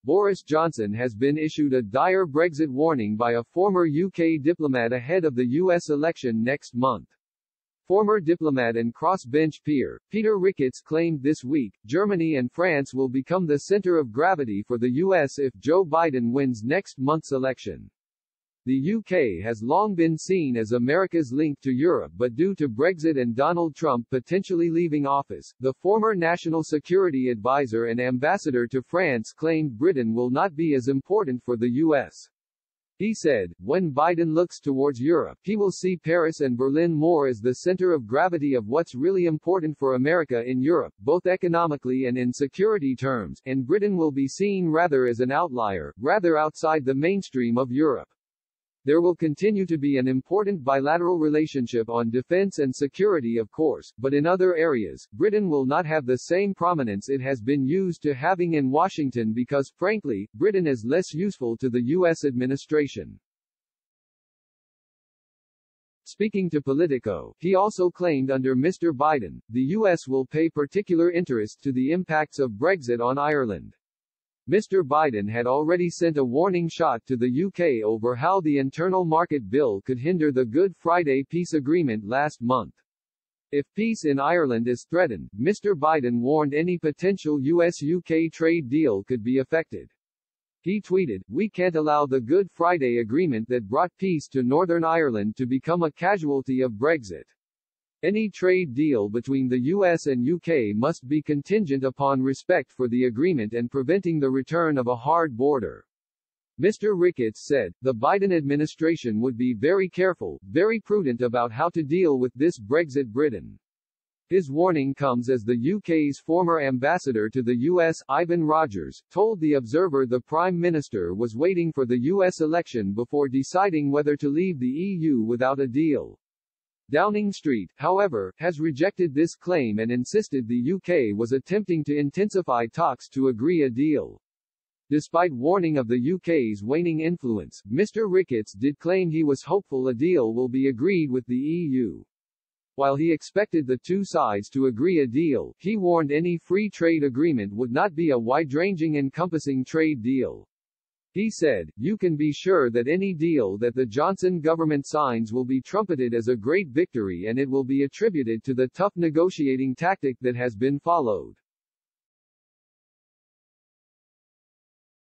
Boris Johnson has been issued a dire Brexit warning by a former UK diplomat ahead of the US election next month. Former diplomat and crossbench peer, Peter Ricketts claimed this week, Germany and France will become the center of gravity for the US if Joe Biden wins next month's election. The UK has long been seen as America's link to Europe, but due to Brexit and Donald Trump potentially leaving office, the former national security advisor and ambassador to France claimed Britain will not be as important for the US. He said, when Biden looks towards Europe, he will see Paris and Berlin more as the center of gravity of what's really important for America in Europe, both economically and in security terms, and Britain will be seen rather as an outlier, rather outside the mainstream of Europe. There will continue to be an important bilateral relationship on defense and security, of course, but in other areas, Britain will not have the same prominence it has been used to having in Washington because, frankly, Britain is less useful to the U.S. administration. Speaking to Politico, he also claimed under Mr. Biden, the U.S. will pay particular interest to the impacts of Brexit on Ireland. Mr. Biden had already sent a warning shot to the UK over how the internal market bill could hinder the Good Friday peace agreement last month. If peace in Ireland is threatened, Mr. Biden warned any potential US-UK trade deal could be affected. He tweeted, "We can't allow the Good Friday Agreement that brought peace to Northern Ireland to become a casualty of Brexit. Any trade deal between the US and UK must be contingent upon respect for the agreement and preventing the return of a hard border." Mr. Ricketts said, the Biden administration would be very careful, very prudent about how to deal with this Brexit Britain. His warning comes as the UK's former ambassador to the US, Ivan Rogers, told The Observer the Prime Minister was waiting for the US election before deciding whether to leave the EU without a deal. Downing Street, however, has rejected this claim and insisted the UK was attempting to intensify talks to agree a deal. Despite warning of the UK's waning influence, Mr. Ricketts did claim he was hopeful a deal will be agreed with the EU. While he expected the two sides to agree a deal, he warned any free trade agreement would not be a wide-ranging encompassing trade deal. He said, "You can be sure that any deal that the Johnson government signs will be trumpeted as a great victory and it will be attributed to the tough negotiating tactic that has been followed."